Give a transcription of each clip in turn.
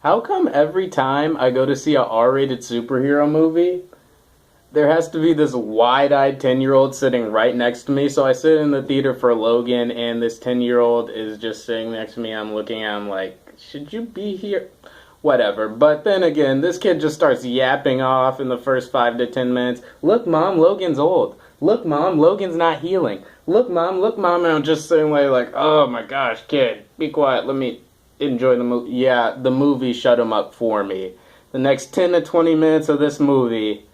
How come every time I go to see a R-rated superhero movie, there has to be this wide-eyed 10-year-old sitting right next to me? So I sit in the theater for Logan, and this 10-year-old is just sitting next to me. I'm looking at him like, should you be here? Whatever. But then again, this kid just starts yapping off in the first 5 to 10 minutes. Look, Mom, Logan's old. Look, Mom, Logan's not healing. Look, Mom, and I'm just sitting there like, oh my gosh, kid, be quiet. Let me enjoy the movie. Yeah, the movie shut him up for me. The next 10 to 20 minutes of this movie,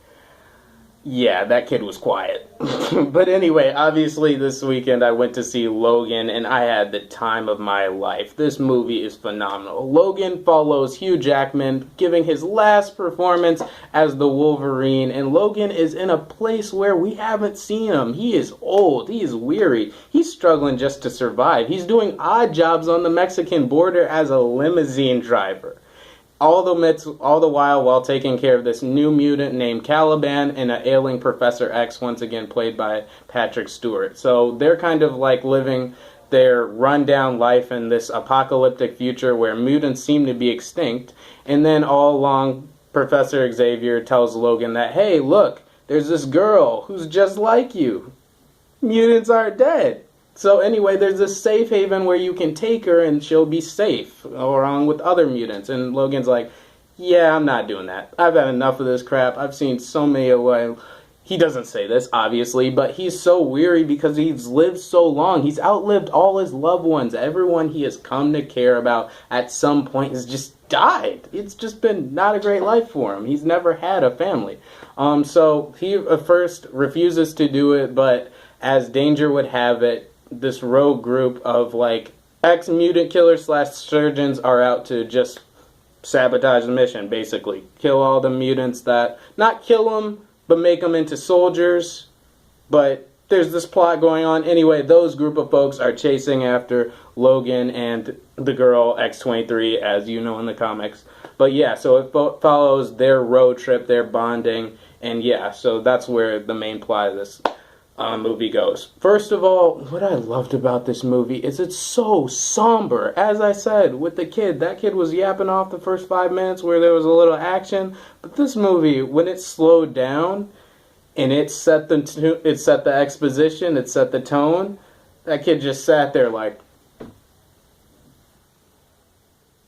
yeah, that kid was quiet. But anyway, obviously this weekend I went to see Logan and I had the time of my life. This movie is phenomenal. Logan follows Hugh Jackman giving his last performance as the Wolverine, and Logan is in a place where we haven't seen him. He is old. He is weary. He's struggling just to survive. He's doing odd jobs on the Mexican border as a limousine driver. All the while taking care of this new mutant named Caliban and an ailing Professor X, once again played by Patrick Stewart. So they're kind of like living their rundown life in this apocalyptic future where mutants seem to be extinct. And then all along, Professor Xavier tells Logan that, hey, look, there's this girl who's just like you. Mutants are dead. So anyway, there's this safe haven where you can take her and she'll be safe along with other mutants. And Logan's like, yeah, I'm not doing that. I've had enough of this crap. I've seen so many away. He doesn't say this, obviously, but he's so weary because he's lived so long. He's outlived all his loved ones. Everyone he has come to care about at some point has just died. It's just been not a great life for him. He's never had a family. So he at first refuses to do it, but as danger would have it, this rogue group of like ex-mutant killers / surgeons are out to just sabotage the mission, basically. Kill all the mutants that, not kill them, but make them into soldiers. But there's this plot going on. Anyway, those group of folks are chasing after Logan and the girl X-23, as you know in the comics. But yeah, so it follows their road trip, their bonding, and yeah, so that's where the main plot of this movie goes. First of all, what I loved about this movie is it's so somber. As I said, with the kid, that kid was yapping off the first 5 minutes where there was a little action. But this movie, when it slowed down and it set the exposition, it set the tone, that kid just sat there like,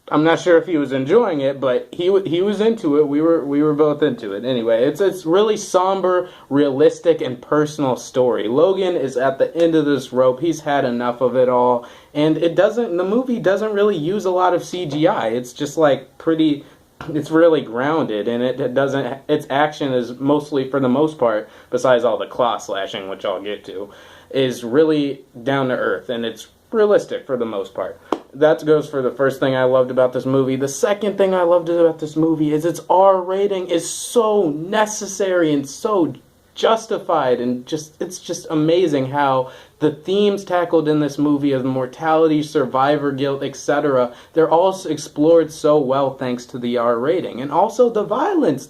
I'm not sure if he was enjoying it, but he was into it. We were both into it. Anyway, it's really somber, realistic, and personal story. Logan is at the end of this rope. He's had enough of it all, and the movie doesn't really use a lot of CGI. It's just like it's really grounded, and its action is mostly, for the most part, besides all the claw slashing, which I'll get to, is really down to earth, and it's realistic for the most part. That goes for the first thing I loved about this movie. The second thing I loved about this movie is its R rating is so necessary and so justified, and it's just amazing how the themes tackled in this movie of mortality, survivor guilt, etc., they're all explored so well thanks to the R rating. And also the violence.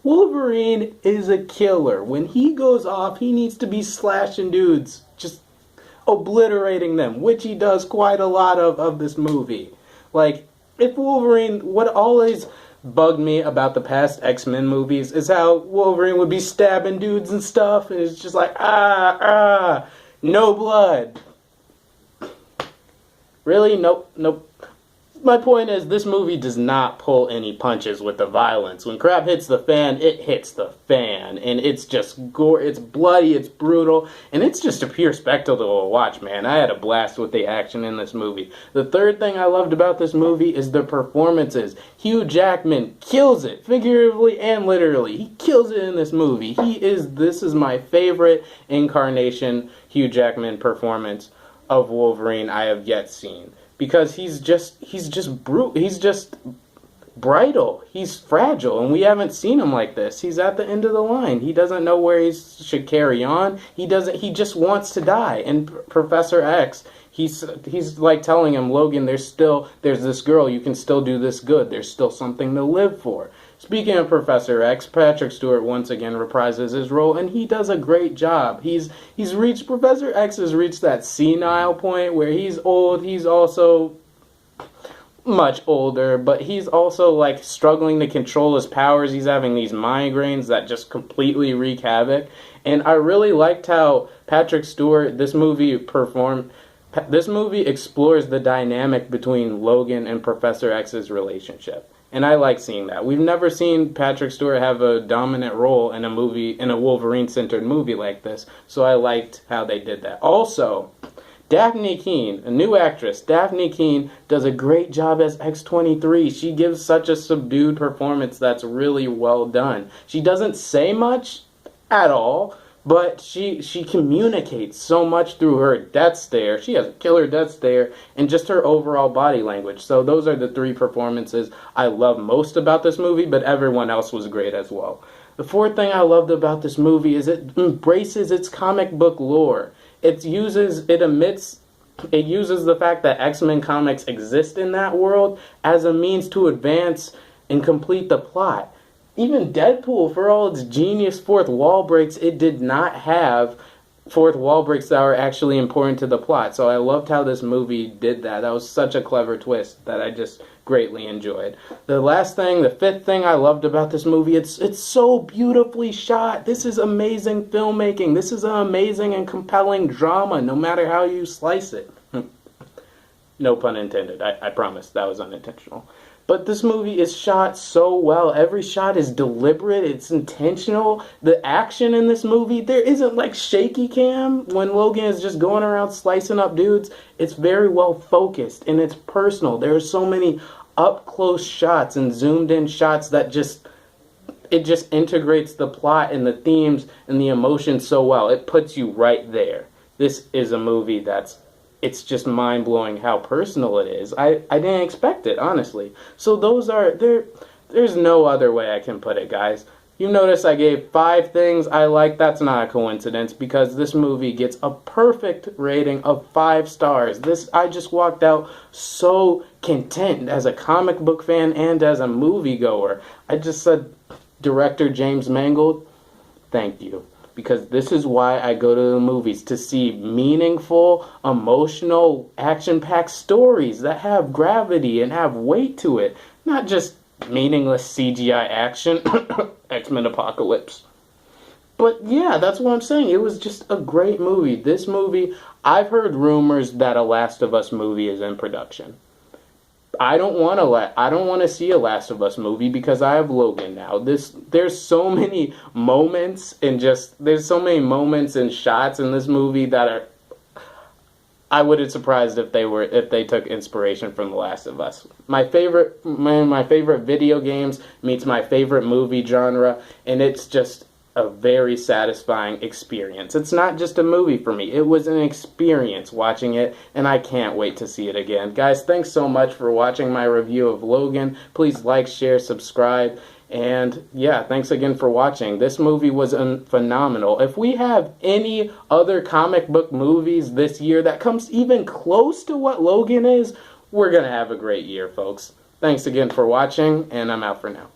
Wolverine is a killer. When he goes off, he needs to be slashing dudes, just obliterating them, which he does quite a lot of this movie. Like, if Wolverine, what always bugged me about the past X-Men movies is how Wolverine would be stabbing dudes and stuff, and it's just like, no blood. Really? Nope. My point is, this movie does not pull any punches with the violence. When crap hits the fan, it hits the fan. And it's just gore, it's bloody, it's brutal, and it's just a pure spectacle to watch, man. I had a blast with the action in this movie. The third thing I loved about this movie is the performances. Hugh Jackman kills it, figuratively and literally. He kills it in this movie. This is my favorite incarnation Hugh Jackman performance of Wolverine I have yet seen. Because he's just brittle. He's fragile, and we haven't seen him like this. He's at the end of the line. He doesn't know where he should carry on. He just wants to die. And Professor X, he's like telling him, Logan, there's this girl, you can still do this good. There's still something to live for. Speaking of Professor X, Patrick Stewart once again reprises his role, and he does a great job. Professor X has reached that senile point where he's old, he's also much older, but he's also like struggling to control his powers. He's having these migraines that just completely wreak havoc. And I really liked how Patrick Stewart, this movie explores the dynamic between Logan and Professor X's relationship. And I like seeing that. We've never seen Patrick Stewart have a dominant role in a movie, in a Wolverine-centered movie like this. So I liked how they did that. Also, Daphne Keane, a new actress, Daphne Keane does a great job as X-23. She gives such a subdued performance that's really well done. She doesn't say much at all, but she communicates so much through her death stare. She has a killer death stare and just her overall body language. So those are the three performances I love most about this movie, but everyone else was great as well. The fourth thing I loved about this movie is it embraces its comic book lore. It uses the fact that X-Men comics exist in that world as a means to advance and complete the plot. Even Deadpool, for all its genius fourth wall breaks, it did not have fourth wall breaks that were actually important to the plot. So I loved how this movie did that. That was such a clever twist that I just greatly enjoyed. The fifth thing I loved about this movie, it's so beautifully shot. This is amazing filmmaking. This is an amazing and compelling drama, no matter how you slice it. No pun intended. I promise that was unintentional. But this movie is shot so well. Every shot is deliberate. It's intentional. The action in this movie, there isn't like shaky cam when Logan is just going around slicing up dudes. It's very well focused and it's personal. There are so many up close shots and zoomed in shots that it just integrates the plot and the themes and the emotions so well. It puts you right there. This is a movie it's just mind-blowing how personal it is. I didn't expect it, honestly. So there's no other way I can put it, guys. You notice I gave 5 things I like. That's not a coincidence because this movie gets a perfect rating of 5 stars. I just walked out so content as a comic book fan and as a moviegoer. I just said, Director James Mangold, thank you. Because this is why I go to the movies, to see meaningful, emotional, action-packed stories that have gravity and have weight to it. Not just meaningless CGI action, X-Men Apocalypse. But yeah, that's what I'm saying. It was just a great movie. This movie, I've heard rumors that a Last of Us movie is in production. I don't want to see a Last of Us movie because I have Logan now. There's so many moments and shots in this movie that I wouldn't surprised if they took inspiration from The Last of Us. My favorite video games meets my favorite movie genre, and it's just a very satisfying experience. It's not just a movie for me. It was an experience watching it, and I can't wait to see it again. Guys, thanks so much for watching my review of Logan. Please like, share, subscribe, and yeah, thanks again for watching. This movie was phenomenal. If we have any other comic book movies this year that comes even close to what Logan is, we're gonna have a great year, folks. Thanks again for watching, and I'm out for now.